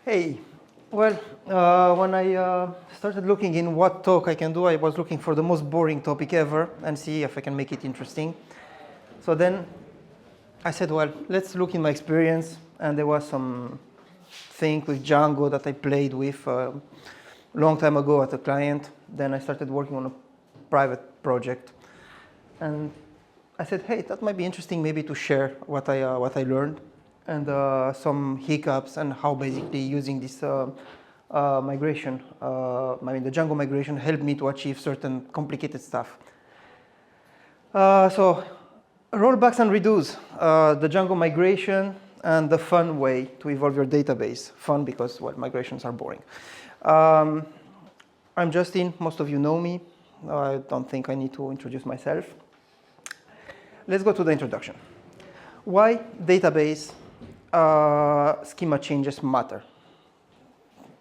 Hey, well, when I started looking in what talk I can do, I was looking for the most boring topic ever and see if I can make it interesting. So then I said, well, let's look in my experience. And there was some thing with Django that I played with a long time ago at a client. Then I started working on a private project. And I said, hey, that might be interesting maybe to share what I learned and some hiccups and how basically using this migration, the Django migration helped me to achieve certain complicated stuff. So rollbacks and redos, the Django migration and the fun way to evolve your database. Fun because, well, migrations are boring. I'm Justin, most of you know me. I don't think I need to introduce myself. Let's go to the introduction. Why database schema changes matter?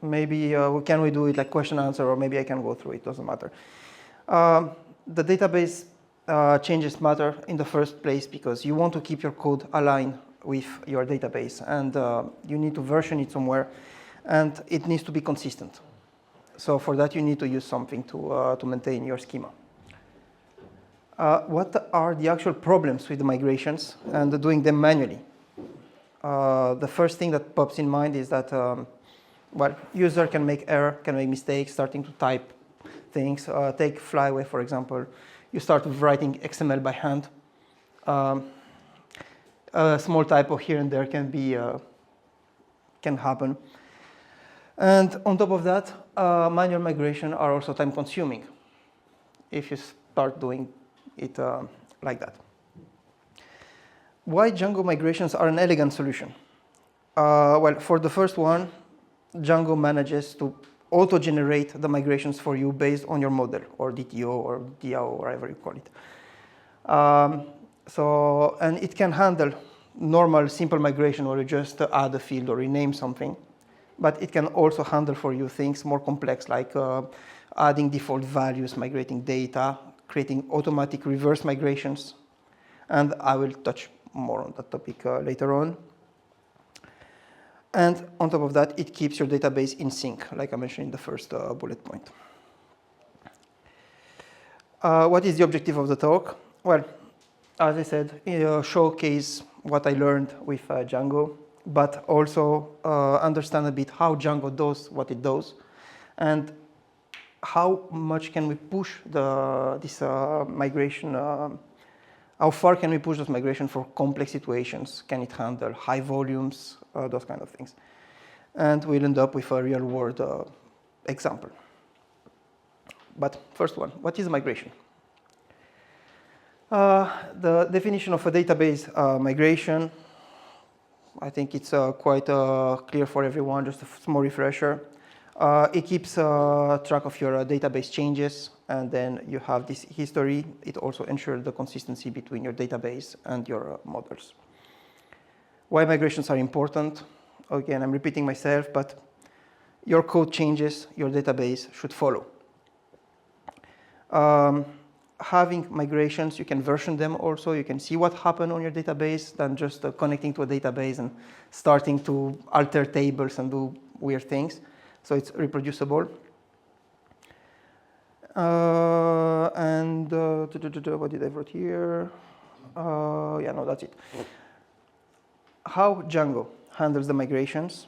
Maybe can we do it like question answer, or maybe I can go through it, doesn't matter. The database changes matter in the first place because you want to keep your code aligned with your database, and you need to version it somewhere, and it needs to be consistent. So for that, you need to use something to maintain your schema. What are the actual problems with the migrations and doing them manually? The first thing that pops in mind is that, well, user can make error, can make mistakes, starting to type things. Take Flyway, for example. You start writing XML by hand. A small typo here and there can happen. And on top of that, manual migration are also time-consuming if you start doing it like that. Why Django migrations are an elegant solution? Well, for the first one, Django manages to auto-generate the migrations for you based on your model, or DTO, or DAO, or whatever you call it. And it can handle normal, simple migration where you just add a field or rename something. But it can also handle for you things more complex, like adding default values, migrating data, creating automatic reverse migrations. And I will touch more on that topic later on. And on top of that, it keeps your database in sync, like I mentioned in the first bullet point. What is the objective of the talk? Well, as I said, showcase what I learned with Django, but also understand a bit how Django does what it does, and how much can we push this migration, how far can we push this migration for complex situations? Can it handle high volumes, those kind of things? And we'll end up with a real-world example. But first one, what is migration? The definition of a database migration, I think it's quite clear for everyone, just a small refresher. It keeps track of your database changes, and then you have this history. It also ensures the consistency between your database and your models. Why migrations are important? Again, I'm repeating myself, but your code changes, your database should follow. Having migrations, you can version them also. You can see what happened on your database than just connecting to a database and starting to alter tables and do weird things. So it's reproducible. What did I write here? Yeah, no, that's it. How Django handles the migrations.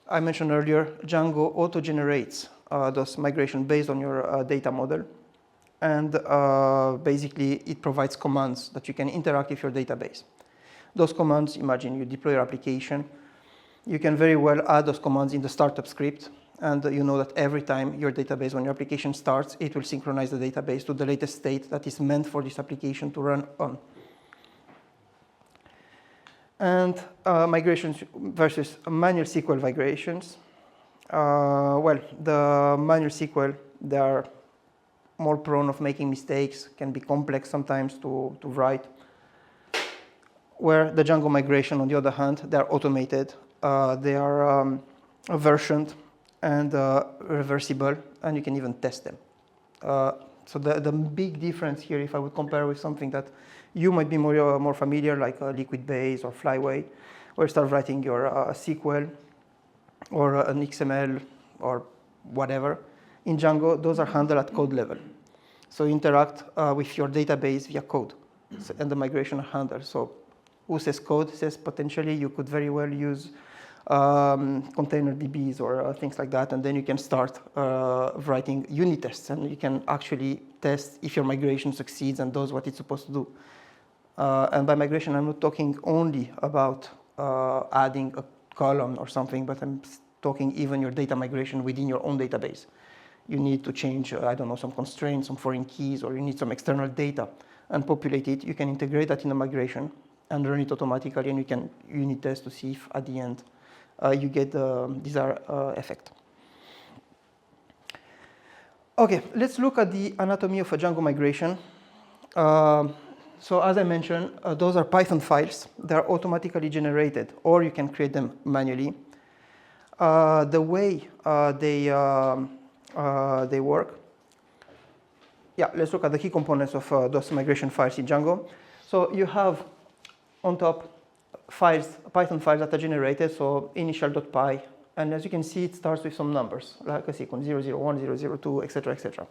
I mentioned earlier, Django auto-generates those migrations based on your data model. And basically, it provides commands that you can interact with your database. Those commands, imagine you deploy your application. You can very well add those commands in the startup script. And you know that every time your database, when your application starts, it will synchronize the database to the latest state that is meant for this application to run on. And migrations versus manual SQL migrations. Well, the manual SQL, they are more prone of making mistakes, can be complex sometimes to write. Where the Django migration, on the other hand, they are automated, they are versioned and reversible, and you can even test them. So the big difference here, if I would compare with something that you might be more familiar, like Liquid Base or Flyway, where you start writing your SQL, or an XML or whatever. In Django, those are handled at code level. So you interact with your database via code, and the migration handler. So who says code says potentially you could very well use container DBs or things like that, and then you can start writing unit tests, and you can actually test if your migration succeeds and does what it's supposed to do. And by migration, I'm not talking only about adding a column or something, but I'm talking even your data migration within your own database. You need to change, I don't know, some constraints, some foreign keys, or you need some external data and populate it. You can integrate that in a migration and run it automatically, and you can unit test to see if at the end you get the desired effect. Okay, let's look at the anatomy of a Django migration. So as I mentioned, those are Python files. They're automatically generated, or you can create them manually. The way they work. Yeah, let's look at the key components of those migration files in Django. So you have on top files, Python files that are generated, so initial.py, and as you can see, it starts with some numbers, like a sequence 001, 002, etc., etc.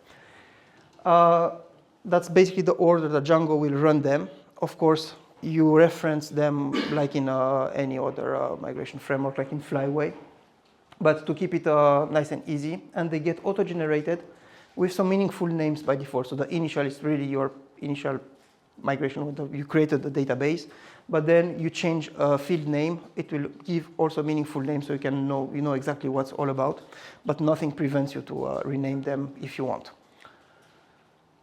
That's basically the order that Django will run them. Of course, you reference them like in any other migration framework, like in Flyway, but to keep it nice and easy, and they get auto-generated with some meaningful names by default. So the initial is really your initial migration when you created the database, but then you change a field name. It will give also meaningful names, so you know exactly what's all about, but nothing prevents you to rename them if you want.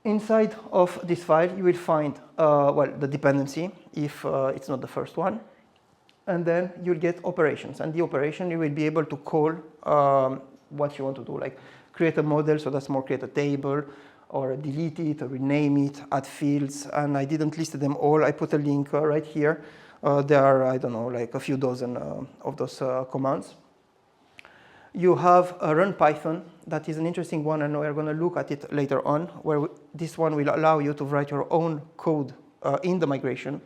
Inside of this file, you will find well, the dependency, if it's not the first one, and then you'll get operations. And the operation, you will be able to call what you want to do, like create a model, so that's more create a table, or delete it, or rename it, add fields, and I didn't list them all. I put a link right here. There are, I don't know, like a few dozen of those commands. You have a run Python. That is an interesting one, and we're going to look at it later on, where this one will allow you to write your own code in the migration.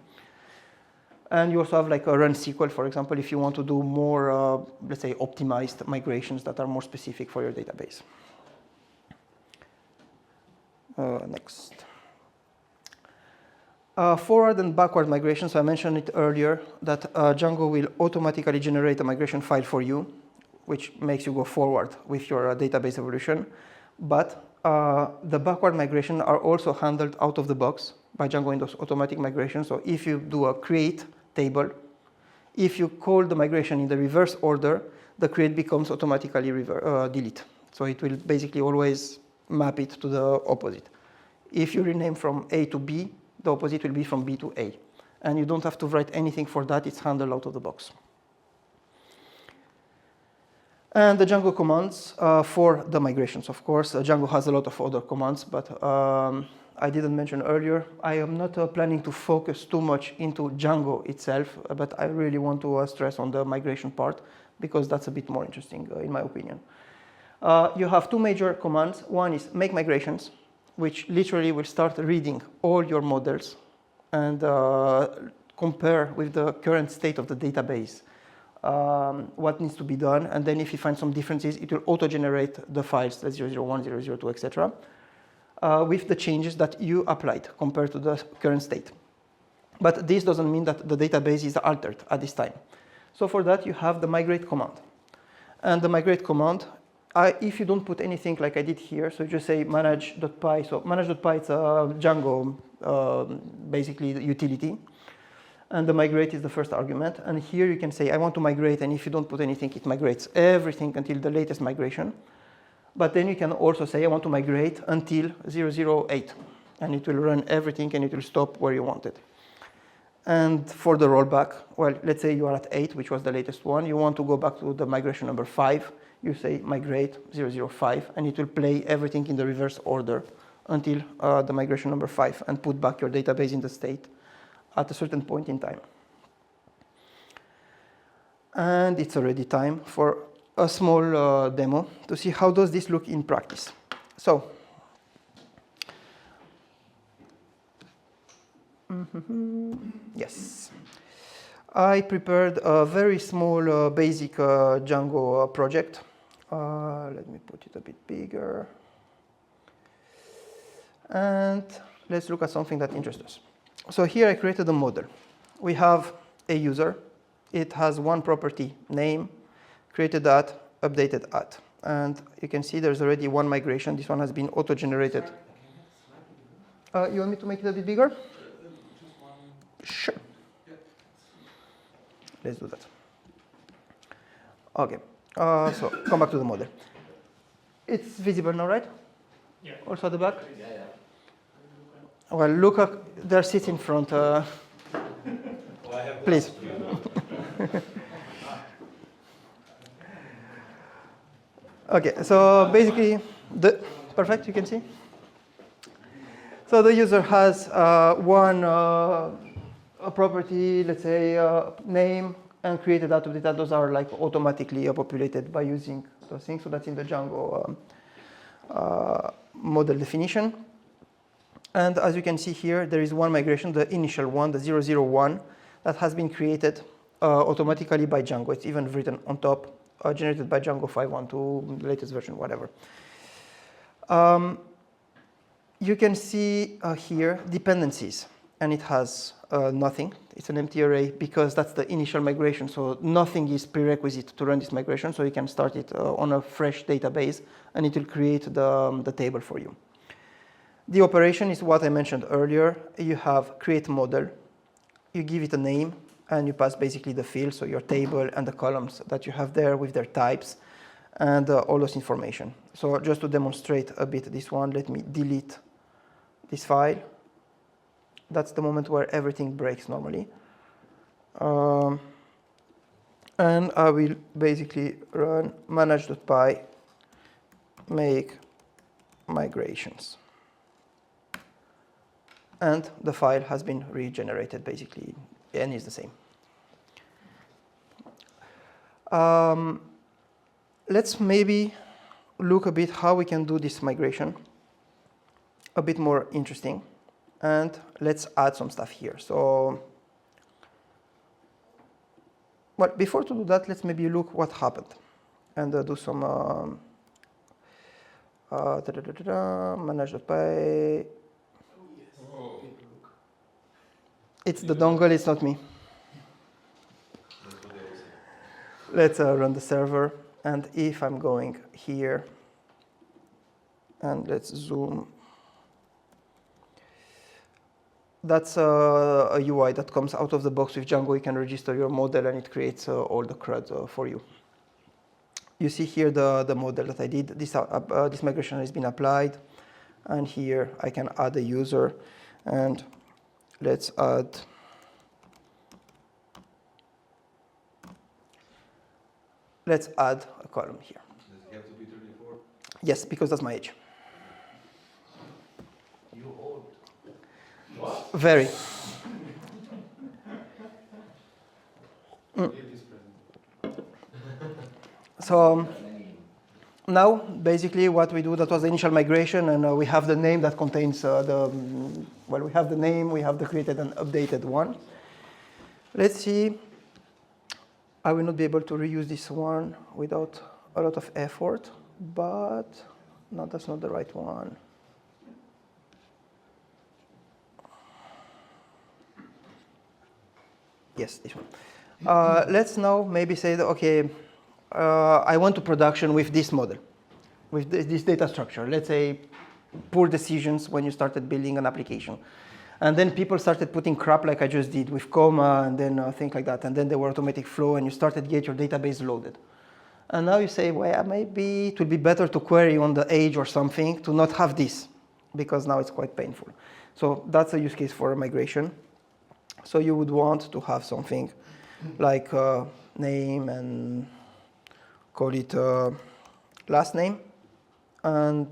And you also have like a run SQL, for example, if you want to do more, let's say, optimized migrations that are more specific for your database. Next. Forward and backward migration. So I mentioned it earlier that Django will automatically generate a migration file for you, which makes you go forward with your database evolution. But the backward migration are also handled out of the box by Django in those automatic migrations. So if you do a create table, if you call the migration in the reverse order, the create becomes automatically delete. So it will basically always map it to the opposite. If you rename from A to B, the opposite will be from B to A. And you don't have to write anything for that. It's handled out of the box. And the Django commands for the migrations, of course. Django has a lot of other commands, but I didn't mention earlier. I am not planning to focus too much into Django itself, but I really want to stress on the migration part, because that's a bit more interesting, in my opinion. You have two major commands. One is make migrations, which literally will start reading all your models and compare with the current state of the database what needs to be done. And then if you find some differences, it will auto-generate the files, the 001, 002, etc., with the changes that you applied compared to the current state. But this doesn't mean that the database is altered at this time. So for that, you have the migrate command. And the migrate command, if you don't put anything like I did here, so you just say manage.py. So manage.py, it's a Django, basically the utility. And the migrate is the first argument. And here you can say, I want to migrate. And if you don't put anything, it migrates everything until the latest migration. But then you can also say, I want to migrate until 008. And it will run everything, and it will stop where you want it. And for the rollback, well, let's say you are at 8, which was the latest one. You want to go back to the migration number 5. You say migrate 005, and it will play everything in the reverse order until the migration number 5, and put back your database in the state at a certain point in time. And it's already time for a small demo to see how does this look in practice. So, yes. I prepared a very small basic Django project. Let me put it a bit bigger. And let's look at something that interests us. So here I created a model. We have a user. It has one property, name, created at, updated at. And you can see there's already one migration. This one has been auto-generated. You want me to make it a bit bigger? Sure. Let's do that. OK. So come back to the model. It's visible now, right? Yeah. Also at the back? Yeah. Well, look, there sits in front. Please. OK, so basically, perfect, you can see? So the user has one property, let's say name, and created out of data. Those are like automatically populated by using those things. So that's in the Django model definition. And as you can see here, there is one migration, the initial one, the 001, that has been created automatically by Django. It's even written on top, generated by Django 5.1.2, the latest version, whatever. You can see here dependencies, and it has nothing. It's an empty array because that's the initial migration, so nothing is prerequisite to run this migration, so you can start it on a fresh database, and it will create the table for you. The operation is what I mentioned earlier. You have create model, you give it a name, and you pass basically the field, so your table and the columns that you have there with their types and all those information. So just to demonstrate a bit this one, let me delete this file. That's the moment where everything breaks normally. And I will basically run manage.py make migrations. And the file has been regenerated, basically, and is the same. Let's maybe look a bit how we can do this migration a bit more interesting. And let's add some stuff here. So, well, before to do that, let's maybe look what happened and do some manage.py. It's the dongle, it's not me. Let's run the server. And if I'm going here, and let's zoom. That's a UI that comes out of the box with Django. You can register your model, and it creates all the CRUD for you. You see here the model that I did. This migration has been applied. And here I can add a user. And let's add a column here. Does it have to be 34? Yes, because that's my age. You old. What? Very. So now, basically, what we do, that was the initial migration, and we have the name that contains we have the name, we have the created and updated one. Let's see. I will not be able to reuse this one without a lot of effort, but no, that's not the right one. Yes, this one. Let's now maybe say that, OK, I went to production with this model, with this data structure. Let's say poor decisions when you started building an application. And then people started putting crap like I just did with comma and then things like that. And then there were automatic flow, and you started to get your database loaded. And now you say, well, maybe it would be better to query on the age or something to not have this, because now it's quite painful. So that's a use case for a migration. So you would want to have something like name and call it last name. And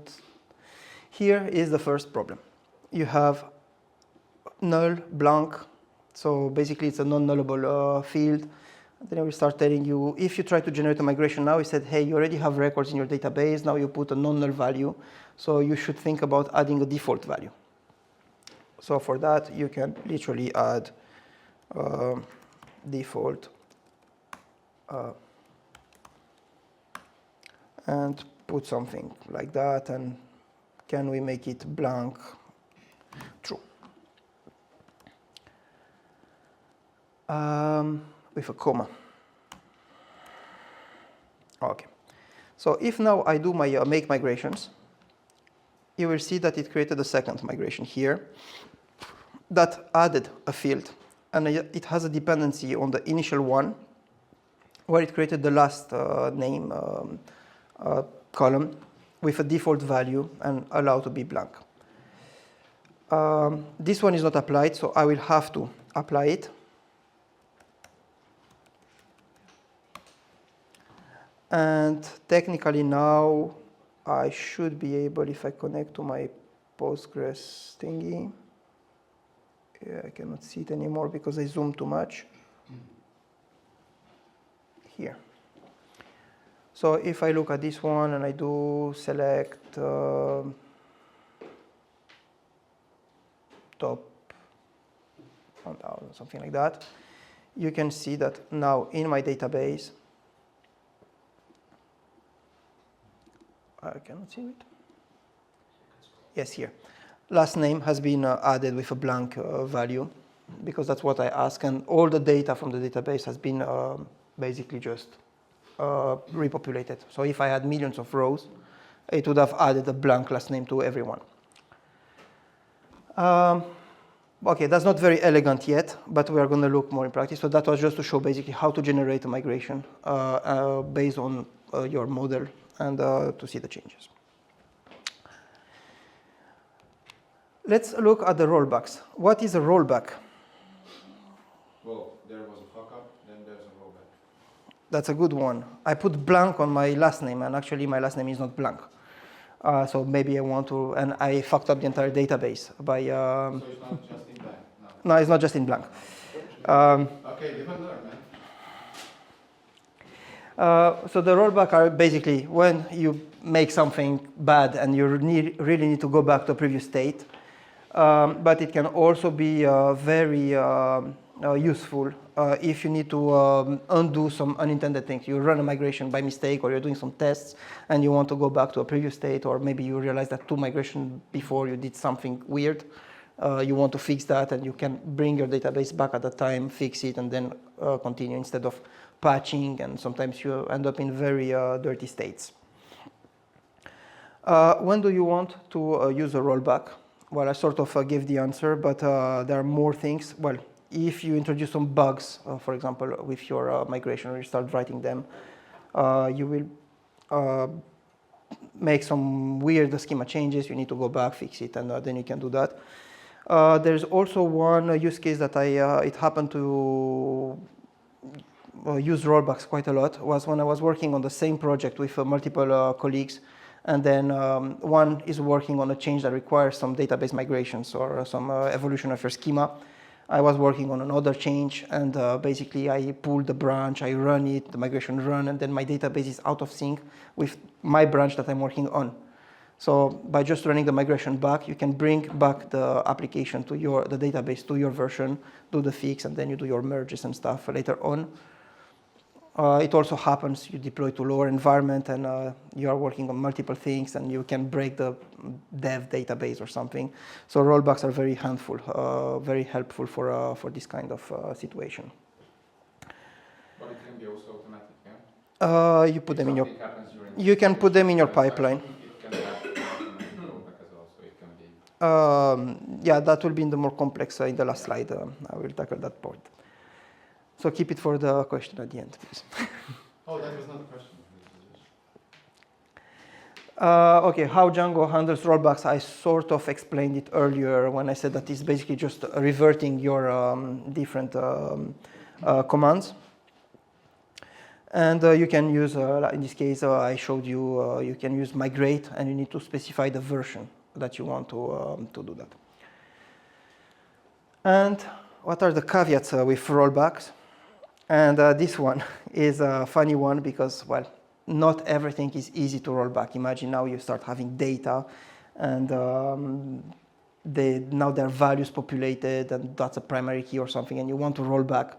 here is the first problem. You have null, blank. So basically, it's a non-nullable field. And then we start telling you, if you try to generate a migration now, we said, hey, you already have records in your database. Now you put a non-null value. So you should think about adding a default value. So for that, you can literally add default and put something like that, and can we make it blank? True. With a comma. Okay. So if now I do my make migrations, you will see that it created a second migration here that added a field, and it has a dependency on the initial one, where it created the last name column with a default value and allow to be blank. This one is not applied, so I will have to apply it. And technically now I should be able, if I connect to my Postgres thingy, yeah, I cannot see it anymore because I zoomed too much. Here. So if I look at this one and I do select top 1000, something like that, you can see that now in my database, I cannot see it. Yes, here. Last name has been added with a blank value because that's what I ask, and all the data from the database has been basically just repopulated. So if I had millions of rows, it would have added a blank last name to everyone. Okay, that's not very elegant yet, but we are going to look more in practice. So that was just to show basically how to generate a migration based on your model and to see the changes. Let's look at the rollbacks. What is a rollback? Well, there was a fuck up, then there's a rollback. That's a good one. I put blank on my last name, and actually my last name is not blank. So maybe I want to, and I fucked up the entire database by. So it's not just in blank? No, it's not just in blank. Okay, live and learn, man. So the rollback are basically when you make something bad and you really need to go back to a previous state. But it can also be very useful if you need to undo some unintended things. You run a migration by mistake, or you're doing some tests and you want to go back to a previous state, or maybe you realize that 2 migrations before you did something weird. You want to fix that, and you can bring your database back at the time, fix it, and then continue instead of patching, and sometimes you end up in very dirty states. When do you want to use a rollback? Well, I sort of gave the answer, but there are more things. Well, if you introduce some bugs, for example, with your migration, or you start writing them, you will make some weird schema changes. You need to go back, fix it, and then you can do that. There's also one use case that it happened to use rollbacks quite a lot, was when I was working on the same project with multiple colleagues, and then one is working on a change that requires some database migrations or some evolution of your schema. I was working on another change, and basically I pull the branch, I run it, the migration run, and then my database is out of sync with my branch that I'm working on. So by just running the migration back, you can bring back the application to the database to your version, do the fix, and then you do your merges and stuff later on. It also happens you deploy to lower environment, and you are working on multiple things, and you can break the dev database or something. So rollbacks are very very helpful for this kind of situation. But it can be also automatic, yeah? You put them in your. Happens during You can put them in your pipeline. It can have automatic rollback as well, so it can be. Yeah, that will be in the more complex in the last slide. I will tackle that point. So keep it for the question at the end, please. Oh, that was not a question. Okay, how Django handles rollbacks, I sort of explained it earlier when I said that it's basically just reverting your different commands. And you can use, in this case, I showed you, you can use migrate, and you need to specify the version that you want to do that. And what are the caveats with rollbacks? And this one is a funny one because, well, not everything is easy to roll back. Imagine now you start having data, and now there are values populated, and that's a primary key or something, and you want to roll back.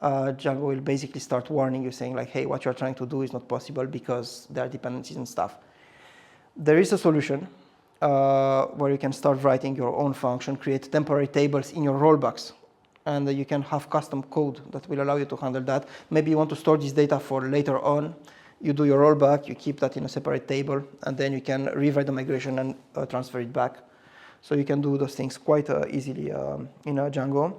Django will basically start warning you, saying like, hey, what you're trying to do is not possible because there are dependencies and stuff. There is a solution where you can start writing your own function, create temporary tables in your rollbacks, and you can have custom code that will allow you to handle that. Maybe you want to store this data for later on. You do your rollback, you keep that in a separate table, and then you can rewrite the migration and transfer it back. So you can do those things quite easily in Django.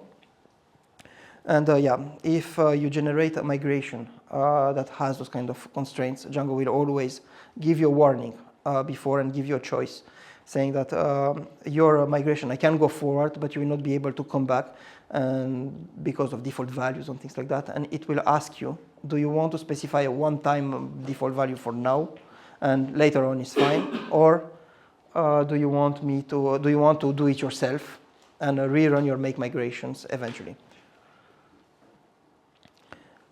And yeah, if you generate a migration that has those kind of constraints, Django will always give you a warning before and give you a choice, saying that your migration, I can go forward, but you will not be able to come back and because of default values and things like that. And it will ask you, do you want to specify a one-time default value for now, and later on is fine, or do you want to do it yourself and rerun your make migrations eventually?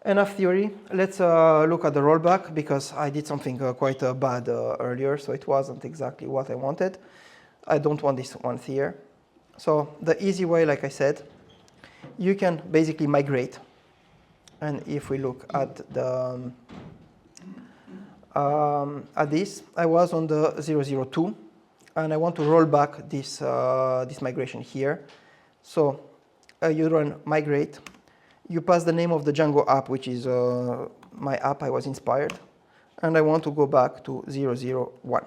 Enough theory. Let's look at the rollback, because I did something quite bad earlier, so it wasn't exactly what I wanted. I don't want this one here. So the easy way, like I said, you can basically migrate. And if we look at the at this, I was on the 002, and I want to roll back this this migration here. So you run migrate. You pass the name of the Django app, which is my app I was inspired, and I want to go back to 001.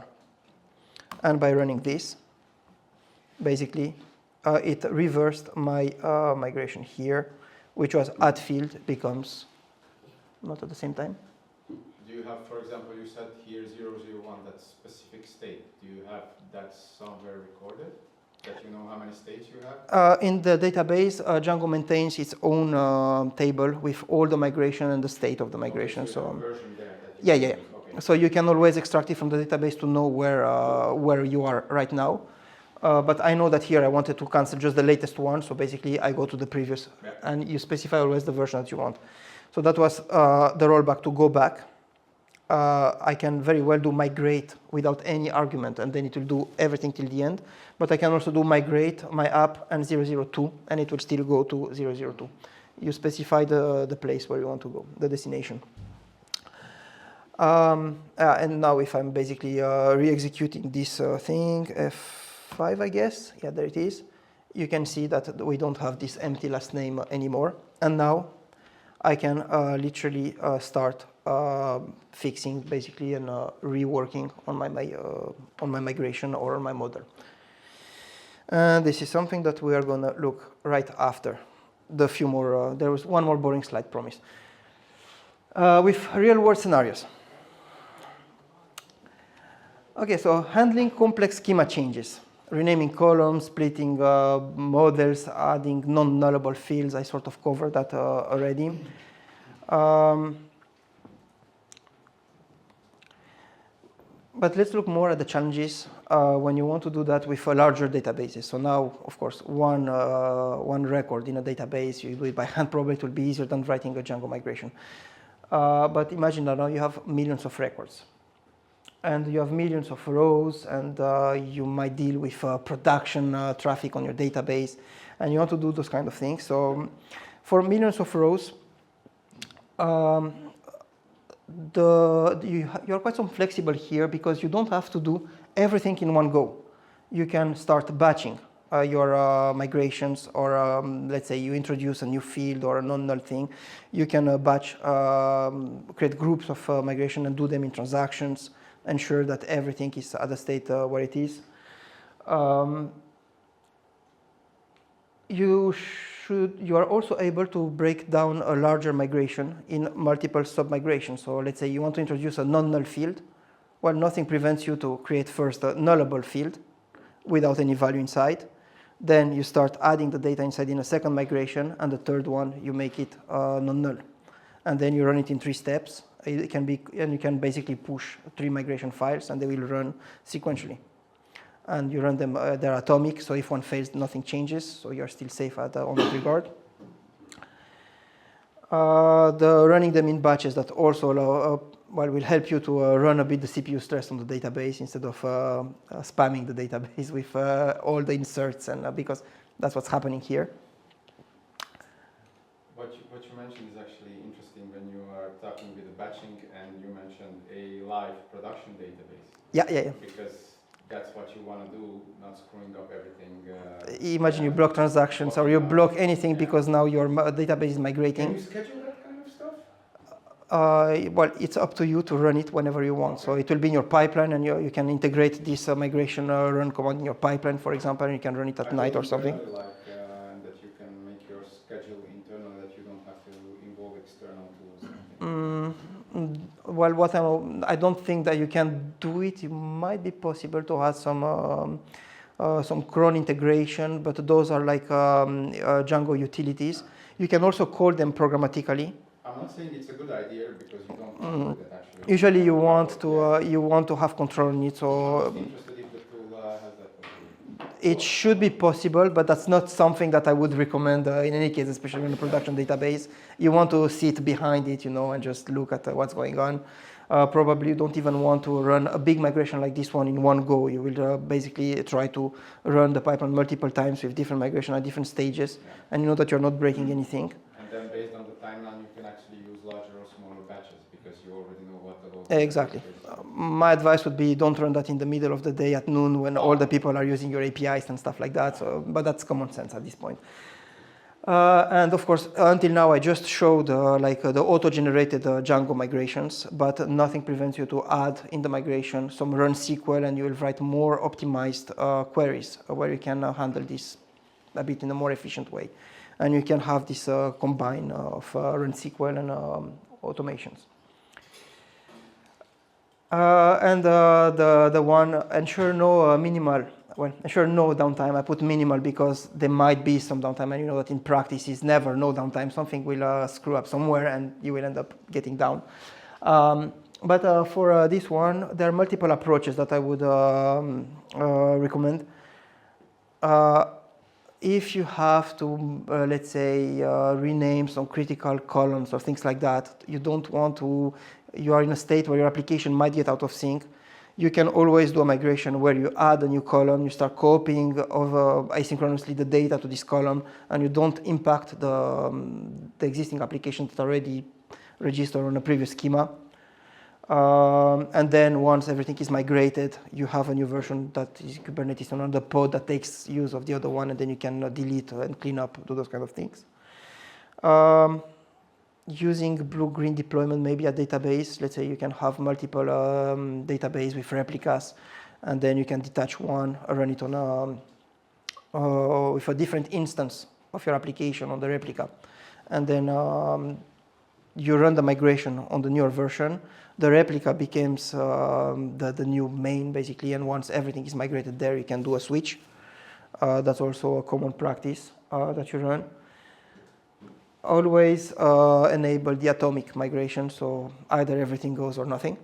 And by running this, basically, it reversed my migration here, which was add field becomes not at the same time. Do you have, for example, you said here 001, that specific state. Do you have that somewhere recorded? That you know how many states you have? In the database, Django maintains its own table with all the migration and the state of the migration. Okay, so you have a version there that yeah. Okay. So you can always extract it from the database to know where you are right now. But I know that here I wanted to cancel just the latest one. So basically, I go to the previous, and you specify always the version that you want. So that was the rollback to go back. I can very well do migrate without any argument, and then it will do everything till the end. But I can also do migrate my app and 002, and it will still go to 002. You specify the place where you want to go, the destination. And now if I'm basically re-executing this thing, F5, I guess, yeah, there it is, you can see that we don't have this empty last name anymore. And now I can literally start fixing basically and reworking on my migration or on my model. And this is something that we are going to look right after the few more. There was one more boring slide, promise. With real-world scenarios. Okay, so handling complex schema changes, renaming columns, splitting models, adding non-nullable fields. I sort of covered that already. But let's look more at the challenges when you want to do that with larger databases. So now, of course, one record in a database, you do it by hand, probably it will be easier than writing a Django migration. But imagine that now you have millions of records. And you have millions of rows, and you might deal with production traffic on your database, and you want to do those kind of things. So for millions of rows, you're quite some flexible here, because you don't have to do everything in one go. You can start batching your migrations, or let's say you introduce a new field or a non-null thing. You can batch, create groups of migration and do them in transactions, ensure that everything is at the state where it is. You are also able to break down a larger migration in multiple sub-migrations. So let's say you want to introduce a non-null field. Well, nothing prevents you to create first a nullable field without any value inside. Then you start adding the data inside in a second migration, and the third one, you make it non-null. And then you run it in 3 steps. It can be, and you can basically push 3 migration files, and they will run sequentially. And you run them, they're atomic, so if one fails, nothing changes, so you're still safe on that regard. The running them in batches, that also allow, will help you to run a bit the CPU stress on the database instead of spamming the database with all the inserts, and because that's what's happening here. What you mentioned is the batching, and you mentioned a live production database. Yeah. Because that's what you want to do, not screwing up everything. Imagine you block transactions or you block anything because now your database is Can migrating. you schedule that kind of stuff? Well, it's up to you to run it whenever you want. So it will be in your pipeline, and you can integrate this migration run command in your pipeline, for example, and you can run it at night or something. That you can make your schedule internal, that you don't have to involve external tools. Well, I don't think that you can do it. It might be possible to have some cron integration, but those are like Django utilities. You can also call them programmatically. I'm not saying it's a good idea because you don't know that actually. Usually, you want to have control on it. So I'm interested if the tool has that possibility. it should be possible, but that's not something that I would recommend in any case, especially in a production database. You want to sit behind it, and just look at what's going on. Probably you don't even want to run a big migration like this one in one go. You will basically try to run the pipeline multiple times with different migration at different stages, and you know that you're not breaking anything. And then based on the timeline, you can actually use larger or smaller batches because you already know what the load Exactly. My advice would be don't run that in the middle of the day at noon when all the people are using your APIs and stuff like that. But that's common sense at this point. And of course, until now, I just showed the auto-generated Django migrations, but nothing prevents you to add in the migration some run SQL, and you will write more optimized queries where you can handle this a bit in a more efficient way. And you can have this combine of run SQL and automations. And the one ensure no ensure no downtime. I put minimal because there might be some downtime, and you know that in practice is never no downtime. Something will screw up somewhere, and you will end up getting down. But for this one, there are multiple approaches that I would recommend. If you have to, let's say, rename some critical columns or things like that, you don't want to. You are in a state where your application might get out of sync. You can always do a migration where you add a new column, you start copying asynchronously the data to this column, and you don't impact the existing application that already registered on a previous schema. And then once everything is migrated, you have a new version that is Kubernetes on another pod that takes use of the other one, and then you can delete and clean up, do those kind of things. Using blue-green deployment, maybe a database. Let's say you can have multiple database with replicas, and then you can detach one, run it on with a different instance of your application on the replica, and then you run the migration on the newer version. The replica becomes the new main, basically, and once everything is migrated there, you can do a switch. That's also a common practice that you run. Always enable the atomic migration, so either everything goes or nothing.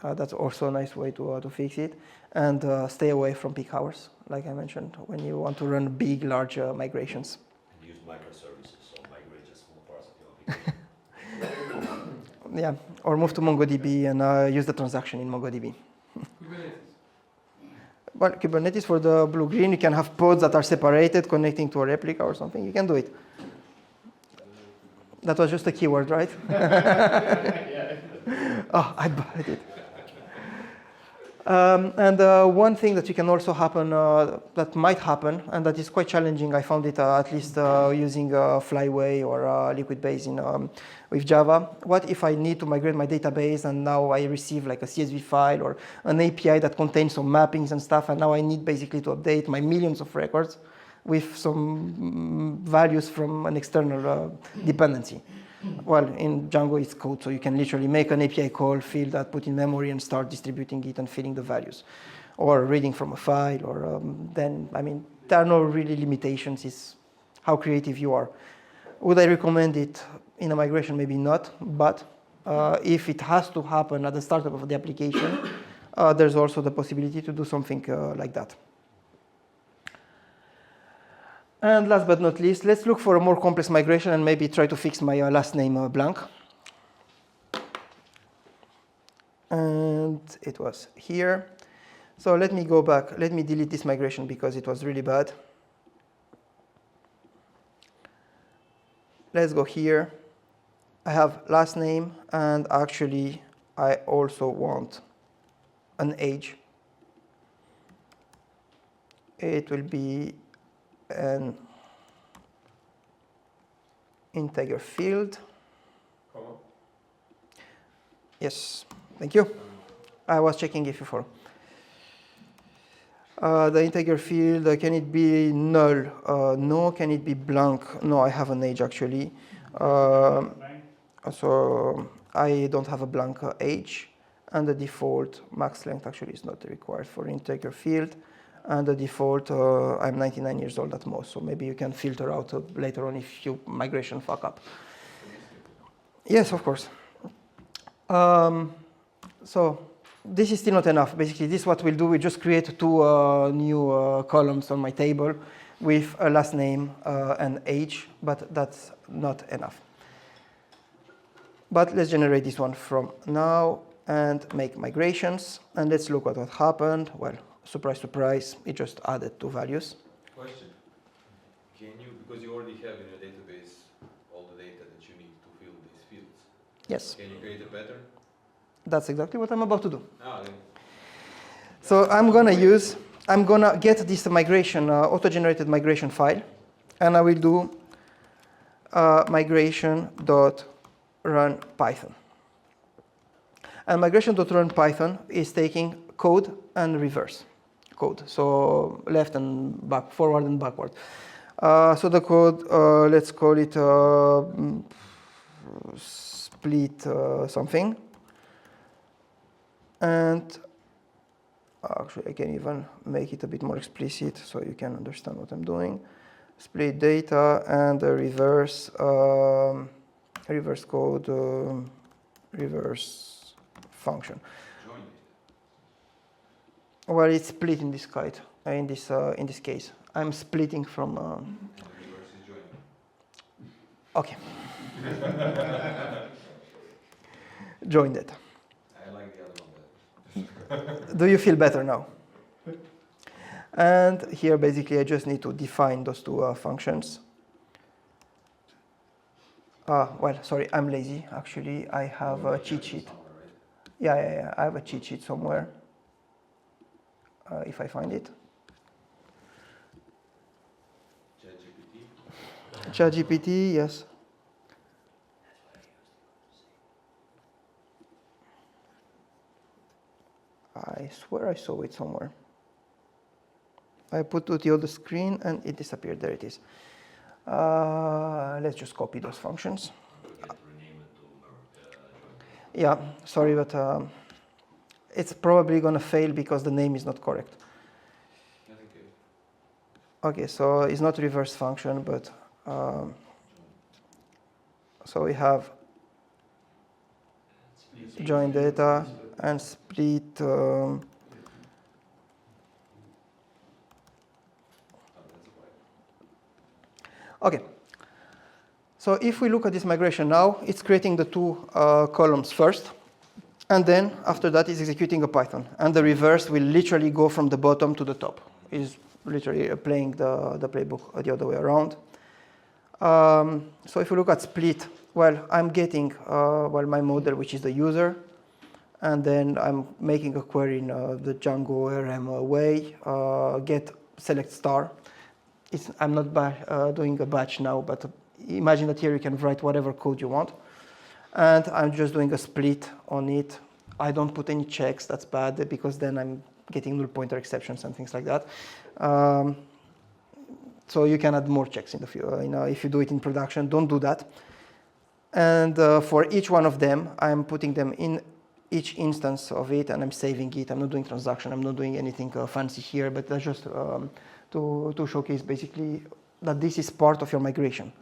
That's also a nice way to fix it. And stay away from peak hours, like I mentioned, when you want to run big, large migrations. And use microservices, so migrate just small parts of your application. Yeah, or move to MongoDB and use the transaction in MongoDB. Kubernetes. Well, Kubernetes for the blue-green, you can have pods that are separated, connecting to a replica or something. You can do it. That was just a keyword, right? Oh, I buried it. And one thing that you can also happen, that might happen, and that is quite challenging, I found it at least using Flyway or Liquidbase with Java. What if I need to migrate my database and now I receive like a CSV file or an API that contains some mappings and stuff, and now I need basically to update my millions of records with some values from an external dependency. Well, in Django it's code, so you can literally make an API call, fill that, put in memory, and start distributing it and filling the values. Or reading from a file, or then, I mean, there are no really limitations. It's how creative you are. Would I recommend it in a migration? Maybe not, but if it has to happen at the startup of the application, there's also the possibility to do something like that. And last but not least, let's look for a more complex migration and maybe try to fix my last name blank. And it was here. So let me go back. Let me delete this migration because it was really bad. Let's go here. I have last name, and actually I also want an age. It will be an integer field. Comma? Yes, thank you. I was checking if you follow. The integer field, can it be null? No. Can it be blank? No, I have an age actually. So I don't have a blank age. And the default max length actually is not required for integer field. And the default, I'm 99 years old at most. So maybe you can filter out later on if you migration fuck up. Yes, of course. So this is still not enough. Basically, this is what we'll do. We just create two new columns on my table with a last name and age, but that's not enough. But let's generate this one from now and make migrations. And let's look at what happened. Well, surprise, surprise, it just added two values. Question. Can you, because you already have in your database all the data that you need to fill these fields, Yes, can you create a pattern? that's exactly what I'm about to do. Then. So I'm gonna get this migration, auto-generated migration file, and I will do migration.run Python. And migration.run Python is taking code and reverse code, so left and back, forward and backward. So the code, let's call it split something. And actually, I can even make it a bit more explicit so you can understand what I'm doing. Split data and a reverse code, reverse function. Join it. Well, it's split in this case. In this case, I'm splitting from. Reverse is joining. Okay. Join that. I like the other one better. Do you feel better now? And here, basically, I just need to define those two functions. Well, sorry, I'm lazy. Actually, I have a cheat sheet. Yeah, I have a cheat sheet somewhere. If I find it. ChatGPT, yes. I swear I saw it somewhere. I put it on the screen and it disappeared. There it is. Let's just copy those functions. Yeah, sorry, but it's probably going to fail because the name is not correct. Okay, so it's not reverse function, but so we have join data and split. Okay. So if we look at this migration now, it's creating the two columns first, and then after that it's executing a Python. And the reverse will literally go from the bottom to the top. It's literally playing the playbook the other way around. So if you look at split, well, I'm getting my model, which is the user, and then I'm making a query in the Django RM way, get select star. I'm not doing a batch now, but imagine that here you can write whatever code you want. And I'm just doing a split on it. I don't put any checks, that's bad, because then I'm getting null pointer exceptions and things like that. So you can add more checks in the future. If you do it in production, don't do that. And for each one of them, I'm putting them in each instance of it, and I'm saving it. I'm not doing transaction. I'm not doing anything fancy here, but that's just to showcase basically that this is part of your migration.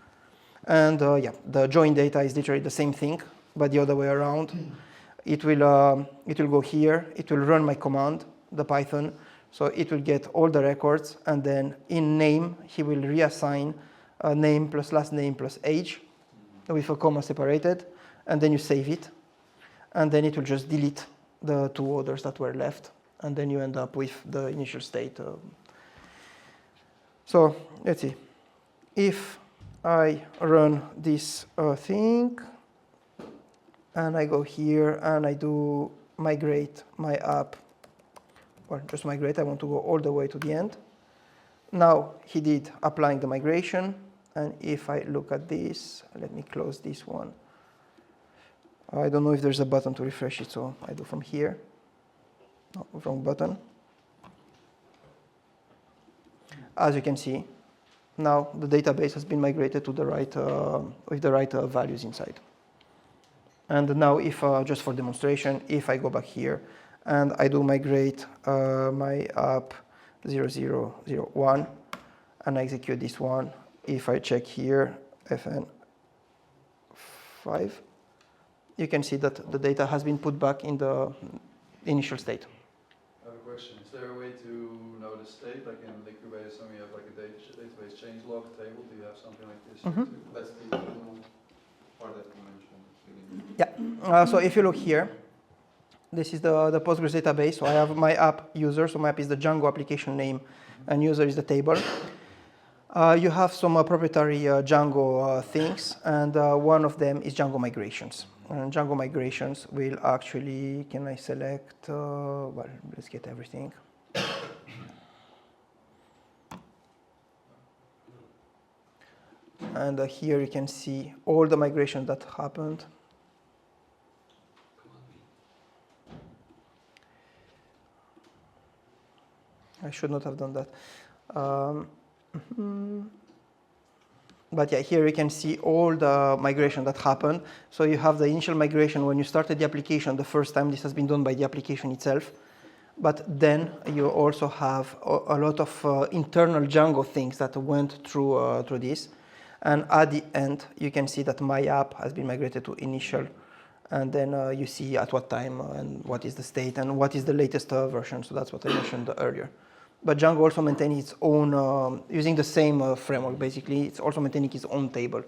And the join data is literally the same thing, but the other way around. It will go here. It will run my command, the Python. So it will get all the records, and then in name, he will reassign name plus last name plus age with a comma separated, and then you save it. And then it will just delete the two others that were left, and then you end up with the initial state. So let's see. If I run this thing, and I go here and I do migrate my app. Well, just migrate, I want to go all the way to the end. Now he did applying the migration, and if I look at this, let me close this one. I don't know if there's a button to refresh it, so I do from here. No, wrong button. As you can see, now the database has been migrated to the right, with the right values inside. And now if, just for demonstration, if I go back here and I do migrate my app 0001 and I execute this one, if I check here, FN5, you can see that the data has been put back in the initial state. I have a question. Is there a way to know the state, like in Liquibase, when we have like a database change log table? Do you have something like this? Mhm. Too? That's the part that you mentioned. Yeah, so if you look here, this is the Postgres database. So I have my app user, so my app is the Django application name, and user is the table. You have some proprietary Django things, and one of them is Django migrations. And Django migrations will actually, can I select, well, let's get everything. And here you can see all the migrations that happened. I should not have done that. But yeah, here you can see all the migration that happened. So you have the initial migration when you started the application the first time. This has been done by the application itself. But then you also have a lot of internal Django things that went through this. And at the end, you can see that my app has been migrated to initial. And then you see at what time and what is the state and what is the latest version. So that's what I mentioned earlier. But Django also maintains its own, using the same framework, basically. It's also maintaining its own table.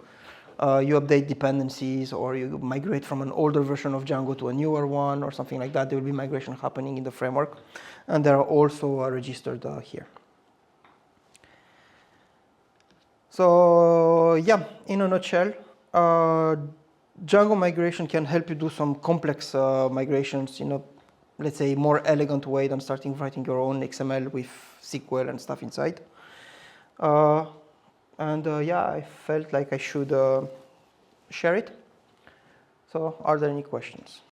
You update dependencies, or you migrate from an older version of Django to a newer one, or something like that. There will be migration happening in the framework. And they are also registered here. So yeah, in a nutshell, Django migration can help you do some complex migrations in a, let's say, more elegant way than starting writing your own XML with SQL and stuff inside. Yeah, I felt like I should share it. So are there any questions?